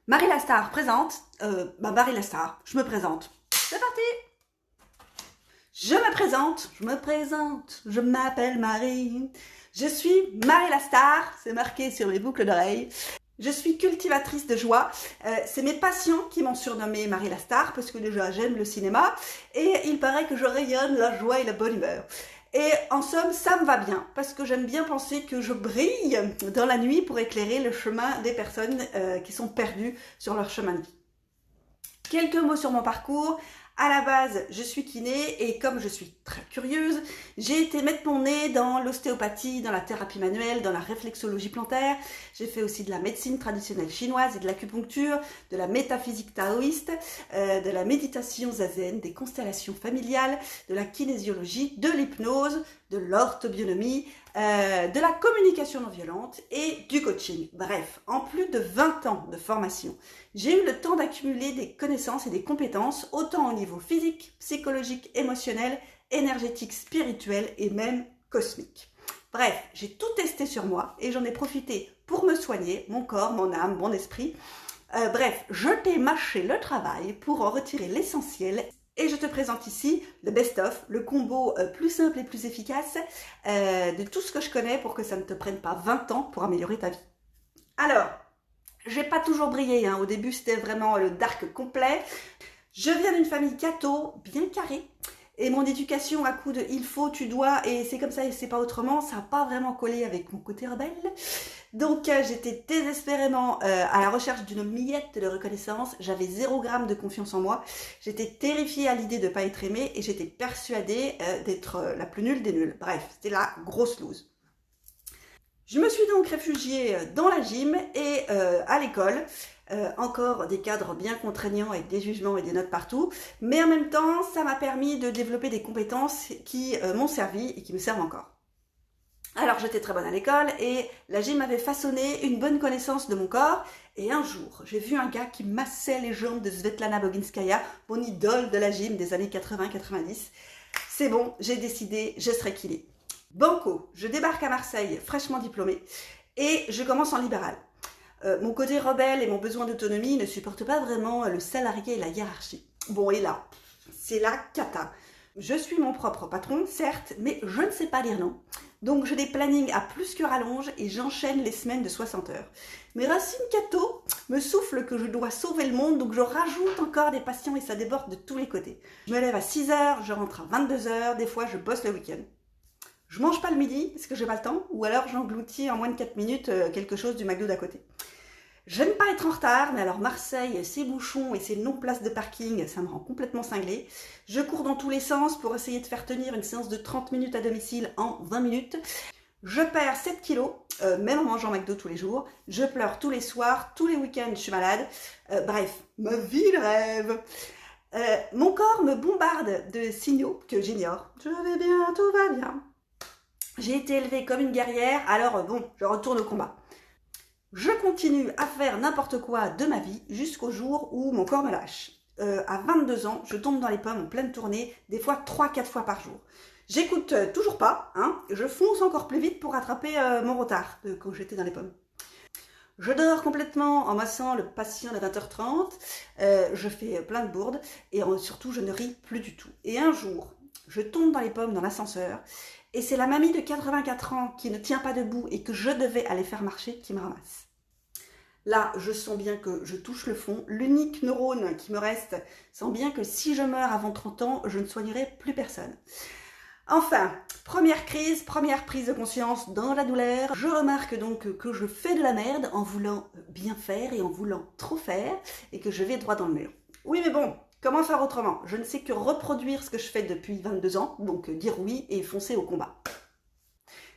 Marie Lastar présente. Marie Lastar, je me présente. C'est parti. Je m'appelle Marie. Je suis Marie Lastar, c'est marqué sur mes boucles d'oreilles. Je suis cultivatrice de joie. C'est mes patients qui m'ont surnommée Marie Lastar parce que déjà j'aime le cinéma et il paraît que je rayonne la joie et la bonne humeur. Et en somme, ça me va bien parce que j'aime bien penser que je brille dans la nuit pour éclairer le chemin des personnes qui sont perdues sur leur chemin de vie. Quelques mots sur mon parcours. À la base, je suis kiné et comme je suis très curieuse, j'ai été mettre mon nez dans l'ostéopathie, dans la thérapie manuelle, dans la réflexologie plantaire. J'ai fait aussi de la médecine traditionnelle chinoise et de l'acupuncture, de la métaphysique taoïste, de la méditation zazen, des constellations familiales, de la kinésiologie, de l'hypnose, de l'orthobionomie, de la communication non violente et du coaching. Bref, en plus de 20 ans de formation, j'ai eu le temps d'accumuler des connaissances et des compétences autant au niveau physique, psychologique, émotionnel, énergétique, spirituel et même cosmique. Bref, j'ai tout testé sur moi et j'en ai profité pour me soigner, mon corps, mon âme, mon esprit. Bref, je t'ai mâché le travail pour en retirer l'essentiel. Et je te présente ici le best-of, le combo plus simple et plus efficace de tout ce que je connais pour que ça ne te prenne pas 20 ans pour améliorer ta vie. Alors, j'ai pas toujours brillé, hein. Au début c'était vraiment le dark complet. Je viens d'une famille catho, bien carrée, et mon éducation à coup de il faut, tu dois, et c'est comme ça et c'est pas autrement, ça n'a pas vraiment collé avec mon côté rebelle. Donc j'étais désespérément à la recherche d'une miette de reconnaissance, j'avais 0 gramme de confiance en moi, j'étais terrifiée à l'idée de ne pas être aimée et j'étais persuadée d'être la plus nulle des nulles. Bref, c'était la grosse loose. Je me suis donc réfugiée dans la gym et à l'école. Encore des cadres bien contraignants avec des jugements et des notes partout, mais en même temps, ça m'a permis de développer des compétences qui m'ont servi et qui me servent encore. Alors j'étais très bonne à l'école et la gym m'avait façonné une bonne connaissance de mon corps et un jour, j'ai vu un gars qui massait les jambes de Svetlana Boginskaya, mon idole de la gym des années 80-90. C'est bon, j'ai décidé, je serai kiné. Banco, je débarque à Marseille fraîchement diplômée et je commence en libéral. Mon côté rebelle et mon besoin d'autonomie ne supportent pas vraiment le salarié et la hiérarchie. Bon, et là, c'est la cata. Je suis mon propre patron, certes, mais je ne sais pas dire non. Donc j'ai des plannings à plus que rallonge et j'enchaîne les semaines de 60 heures. Mes racines catho me soufflent que je dois sauver le monde, donc je rajoute encore des patients et ça déborde de tous les côtés. Je me lève à 6 heures, je rentre à 22 heures, des fois je bosse le week-end. Je mange pas le midi parce que j'ai pas le temps, ou alors j'engloutis en moins de 4 minutes quelque chose du McDo d'à côté. J'aime pas être en retard, mais alors Marseille, ces bouchons et ces non-places de parking, ça me rend complètement cinglée. Je cours dans tous les sens pour essayer de faire tenir une séance de 30 minutes à domicile en 20 minutes. Je perds 7 kilos, même en mangeant McDo tous les jours. Je pleure tous les soirs, tous les week-ends, je suis malade. Bref, ma vie de rêve. Mon corps me bombarde de signaux que j'ignore. Je vais bien, tout va bien. J'ai été élevée comme une guerrière, alors bon, je retourne au combat. Je continue à faire n'importe quoi de ma vie jusqu'au jour où mon corps me lâche. À 22 ans, je tombe dans les pommes en pleine tournée, des fois 3-4 fois par jour. J'écoute toujours pas, hein, je fonce encore plus vite pour rattraper mon retard quand j'étais dans les pommes. Je dors complètement en massant le patient à 20h30, je fais plein de bourdes et surtout je ne ris plus du tout. Et un jour, je tombe dans les pommes dans l'ascenseur et c'est la mamie de 84 ans qui ne tient pas debout et que je devais aller faire marcher qui me ramasse. Là, je sens bien que je touche le fond. L'unique neurone qui me reste sent bien que si je meurs avant 30 ans, je ne soignerai plus personne. Enfin, première crise, première prise de conscience dans la douleur. Je remarque donc que je fais de la merde en voulant bien faire et en voulant trop faire et que je vais droit dans le mur. Oui, mais bon, comment faire autrement? Je ne sais que reproduire ce que je fais depuis 22 ans, donc dire oui et foncer au combat.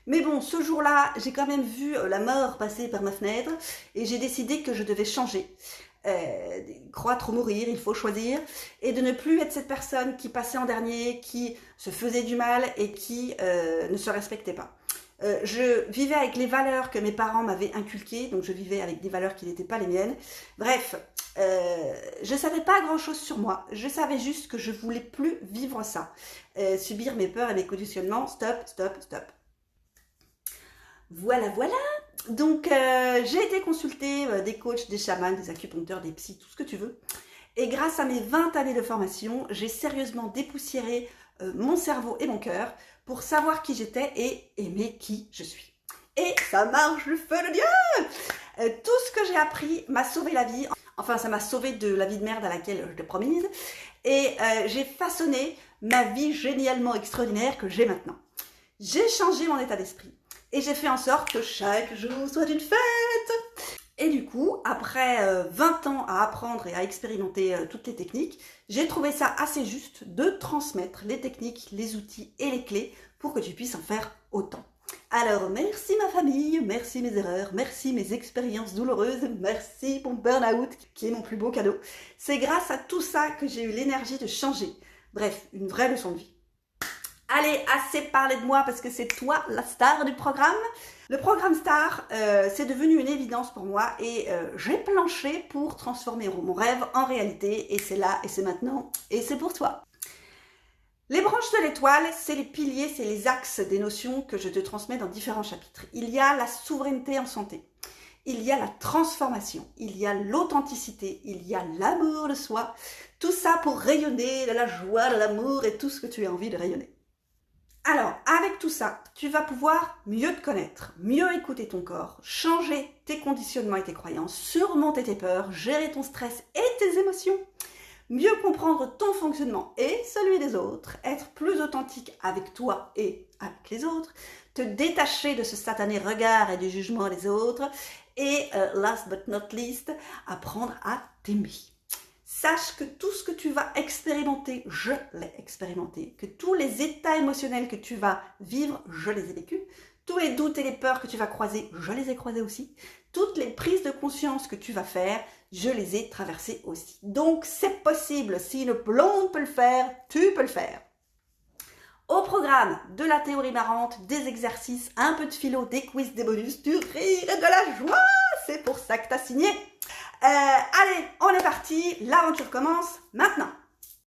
Mais bon, ce jour-là, j'ai quand même vu la mort passer par ma fenêtre et j'ai décidé que je devais changer. Croître ou mourir, il faut choisir. Et de ne plus être cette personne qui passait en dernier, qui se faisait du mal et qui ne se respectait pas. Je vivais avec les valeurs que mes parents m'avaient inculquées, donc je vivais avec des valeurs qui n'étaient pas les miennes. Bref, je savais pas grand-chose sur moi. Je savais juste que je voulais plus vivre ça. Subir mes peurs et mes conditionnements, stop, stop, stop. Voilà, Donc, j'ai été consulter des coachs, des chamans, des acupuncteurs, des psys, tout ce que tu veux. Et grâce à mes 20 années de formation, j'ai sérieusement dépoussiéré mon cerveau et mon cœur pour savoir qui j'étais et aimer qui je suis. Et ça marche, le feu de Dieu! Tout ce que j'ai appris m'a sauvé la vie. Enfin, ça m'a sauvé de la vie de merde à laquelle je t'ai promise. Et j'ai façonné ma vie génialement extraordinaire que j'ai maintenant. J'ai changé mon état d'esprit. Et j'ai fait en sorte que chaque jour soit une fête. Et du coup, après 20 ans à apprendre et à expérimenter toutes les techniques, j'ai trouvé ça assez juste de transmettre les techniques, les outils et les clés pour que tu puisses en faire autant. Alors, merci ma famille, merci mes erreurs, merci mes expériences douloureuses, merci mon burn-out qui est mon plus beau cadeau. C'est grâce à tout ça que j'ai eu l'énergie de changer. Bref, une vraie leçon de vie. Allez, assez parlé de moi parce que c'est toi la star du programme. Le programme Star, c'est devenu une évidence pour moi et j'ai planché pour transformer mon rêve en réalité et c'est là et c'est maintenant et c'est pour toi. Les branches de l'étoile, c'est les piliers, c'est les axes des notions que je te transmets dans différents chapitres. Il y a la souveraineté en santé, il y a la transformation, il y a l'authenticité, il y a l'amour de soi. Tout ça pour rayonner de la joie, de l'amour et tout ce que tu as envie de rayonner. Alors, avec tout ça, tu vas pouvoir mieux te connaître, mieux écouter ton corps, changer tes conditionnements et tes croyances, surmonter tes peurs, gérer ton stress et tes émotions, mieux comprendre ton fonctionnement et celui des autres, être plus authentique avec toi et avec les autres, te détacher de ce satané regard et du jugement des autres et, last but not least, apprendre à t'aimer. Sache que tout ce que tu vas expérimenter, je l'ai expérimenté. Que tous les états émotionnels que tu vas vivre, je les ai vécus. Tous les doutes et les peurs que tu vas croiser, je les ai croisés aussi. Toutes les prises de conscience que tu vas faire, je les ai traversées aussi. Donc c'est possible, si une blonde peut le faire, tu peux le faire. Au programme de la théorie marrante, des exercices, un peu de philo, des quiz, des bonus, du rire et de la joie. C'est pour ça que t'as signé. Allez, on est parti, l'aventure commence maintenant.